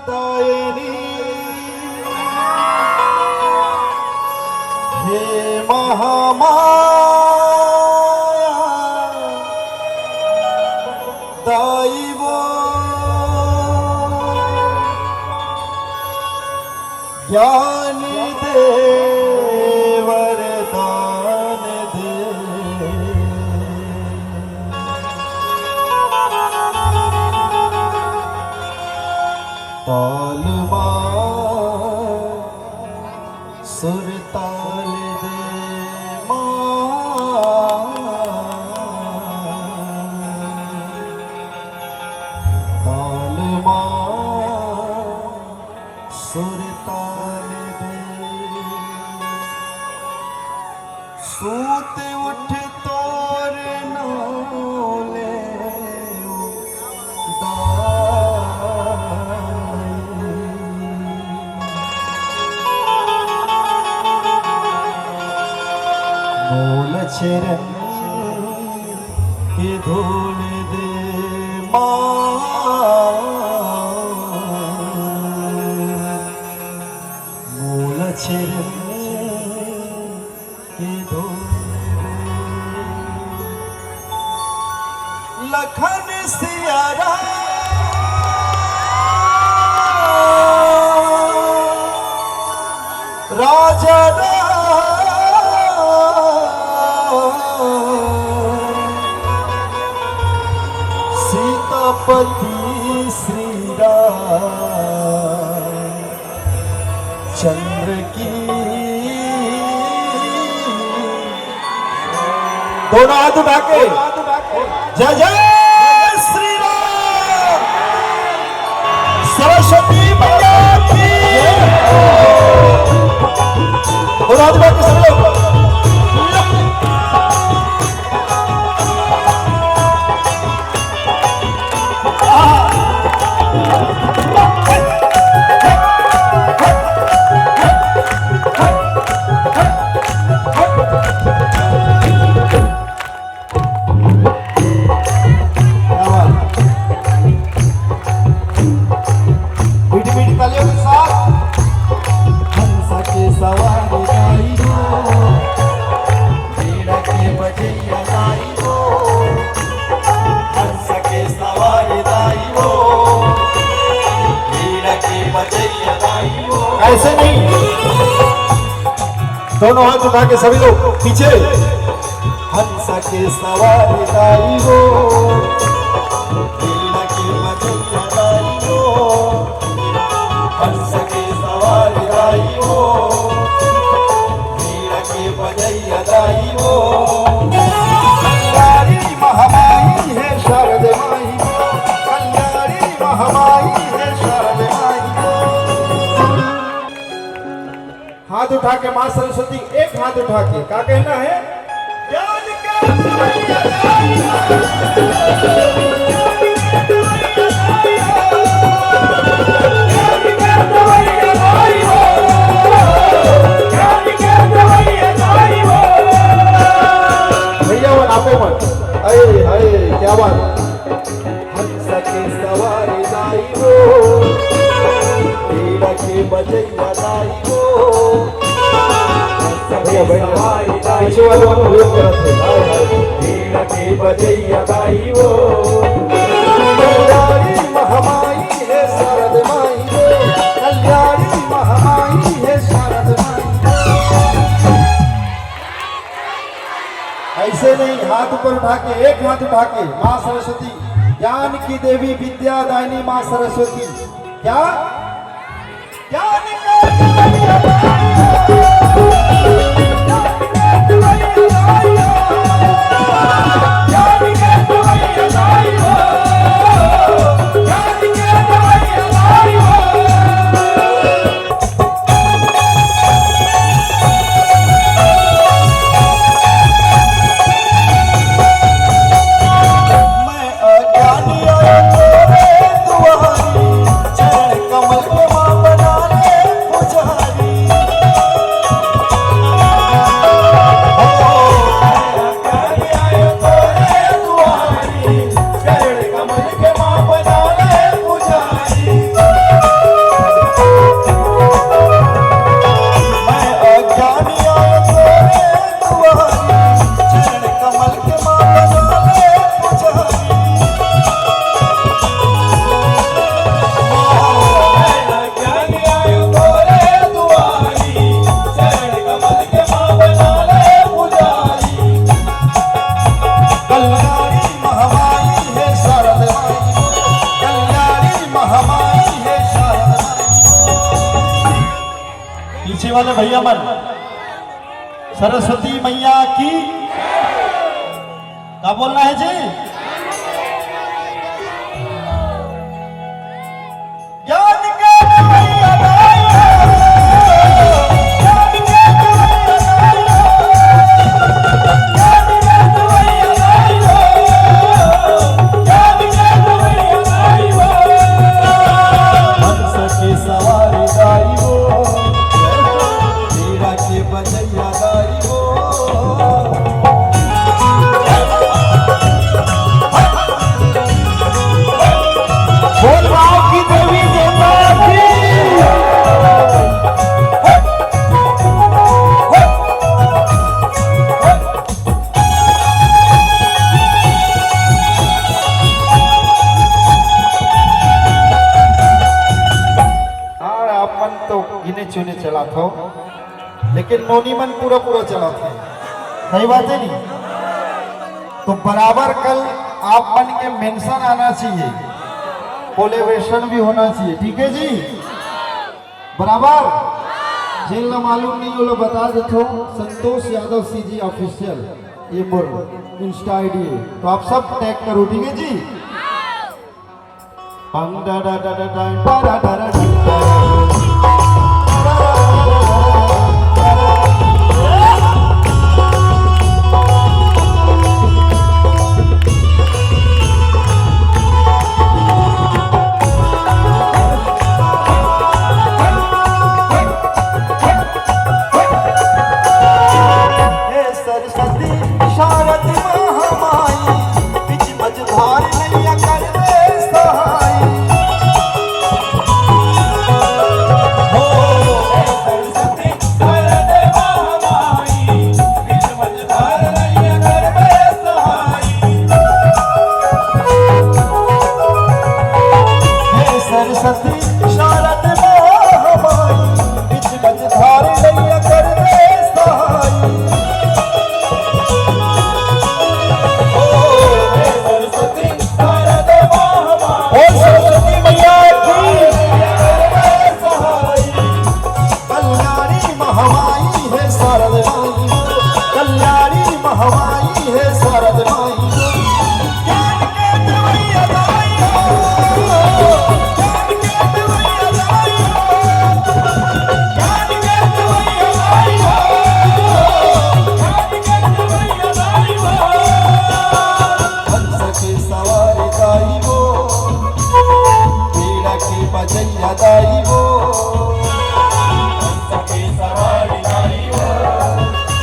दायिनी हे महामाया दायिवो ज्ञानी दे वरदान दे ताल सुर ताल दे ताल सुर ताल दे सूत उठ तोर नौले मूल चरण के धूल दे मूल चरण के धूल लखन सियारा राजा सीतापति श्री राम चंद्र की दोनों हाथ उठा के जय जय श्री राम सरस्वती मैया की दोनों हाथ उठा के सब लोग ऐसे नहीं, दोनों हाथ उठा के सभी लोग पीछे हंस के सवारी दाई हो वीणा की बजैया दाई हो हंस के सवारी दाई हो वीणा की बजैया दाई हो कल्याणी महामाई है शारद माई कल्याणी महामाई है शारद माई। हाथ उठा के मां सरस्वती एक हाथ उठा के क्या कहना है ज्ञान का भैया वो आपे मत अरे अरे क्या बात हंस के सवारी दाई हो वीणा की बजैया दाई हो भैया पीछे वाले हम प्रयोग करते हैं वीणा की बजैया दाई हो कल्याणी महामाई है शारद माई हो कल्याणी महामाई है शारद माई। ऐसे नहीं हाथ ऊपर उठा के एक हाथ उठा के मां सरस्वती ज्ञान की देवी विद्यादायिनी मां सरस्वती क्या ज्ञान चरण कमल में मां बना ले पुजारी खुशी वाले भैया मन सरस्वती मैया की क्या बोलना है जी? ज्ञान के मैया चुने चला था, लेकिन नोनी मन पूरा पूरा चला था। सही बात है नहीं? तो बराबर कल आप मन के मेंशन आना चाहिए, कोलैबोरेशन भी होना चाहिए, ठीक है जी? बराबर जिन लोग मालूम नहीं वो लोग बता देते हो, संतोष यादव CG ऑफिशियल ये मोर इंस्टा आईडी है, तो आप सब टैग करो, ठीक है जी?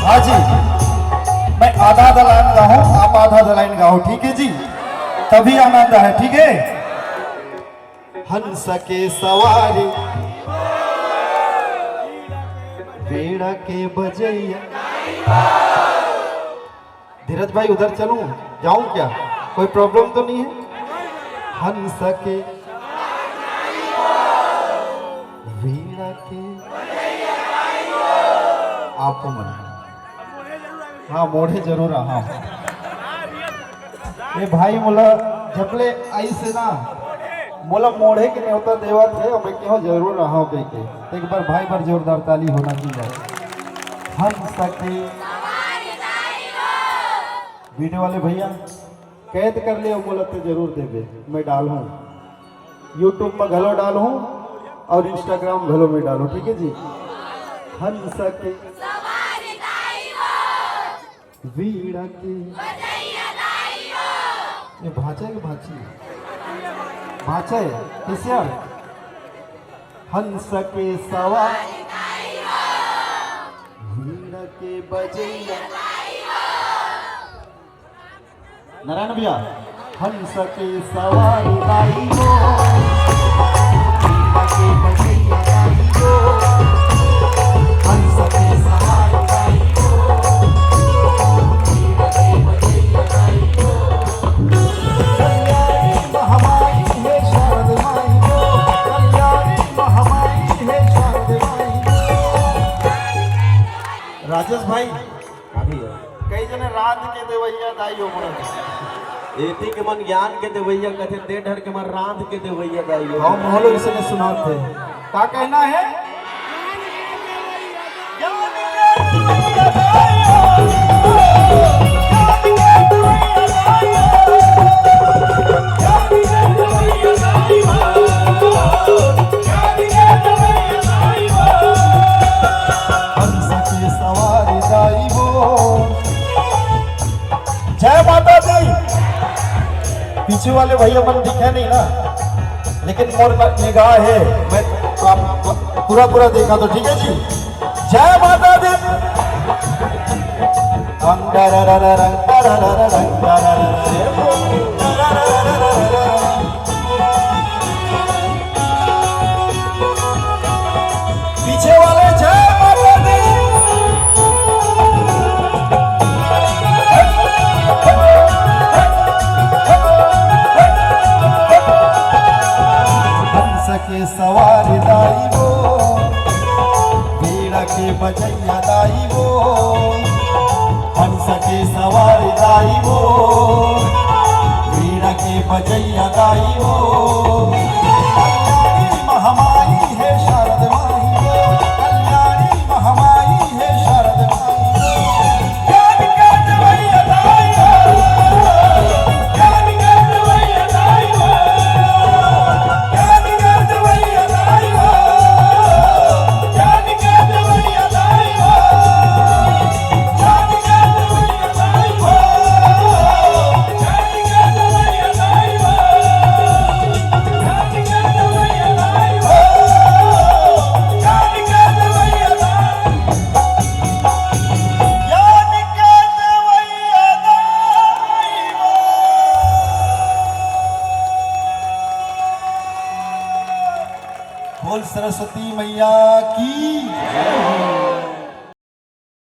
हाँ जी, मैं आधा दलाइन गाऊं, आप आधा दलाइन गाओ, ठीक है जी? तभी आनंद है, ठीक है? हंस के सवारी बेड़ा के बजैया। धीरज भाई उधर चलूं, जाऊं क्या? कोई प्रॉब्लम तो नहीं है? हंस के बेड़ा के आपको मन, हाँ मोढ़े जरूर हाँ। ये भाई मोला जबले आई से ना मोला मोढ़े के न्योता देवत है, अब क्यों जरूर रहा के एक बार भाई पर जोरदार ताली होना चाहिए। हम सके वीडियो वाले भैया कैद कर ले, मोला तो जरूर देवे, मैं डालूं यूट्यूब पर घलो डालूं और इंस्टाग्राम घलो में डालूं, ठीक है जी? हम सके वीड़ा के ये भाचा के भाची भाचा है किस यार? हंस के सवार वीड़ा के बजैया। नारायण भैया हंस के सवार लाई हो, वीड़ा के बजैया लाई हो, हंस के सवार लाई हो, राजेश भाई अभी कई जने रात के देवैया दाई हो मन एती के मन ज्ञान के देवैया कथे दे ढर के मन रात के देवैया दाई हो। हम मोहलो इसने सुनाते का कहना है? पीछे वाले भैया मन दिखे नहीं ना, लेकिन मोर निगाह है, मैं आप पूरा पूरा देखा तो ठीक है जी। जय माता दी। पीछे वाले जय माता दी। हंस के सवार दाई वो, वीणा के बजैया दाई वो, हंस के सवार दाई वो, वीणा के बजैया दाई वो, कल्याणी महामाई है शारद माई वो, कल्याणी महामाई है शारद माई वो, ज्ञान के देवैया दाई वो, ज्ञान के देवैया दाई वो, ज्ञान के देवैया दाई वो, ज्ञान के देवैया दाई वो, ज्ञान के देवैया दाई वो, ज्ञान के देवैया दाई वो, ज्ञान के देवैया दाई वो, ज्ञान के देवैया दाई, ज्ञान के देवैया दाई वो। बोल सरस्वती मैया की।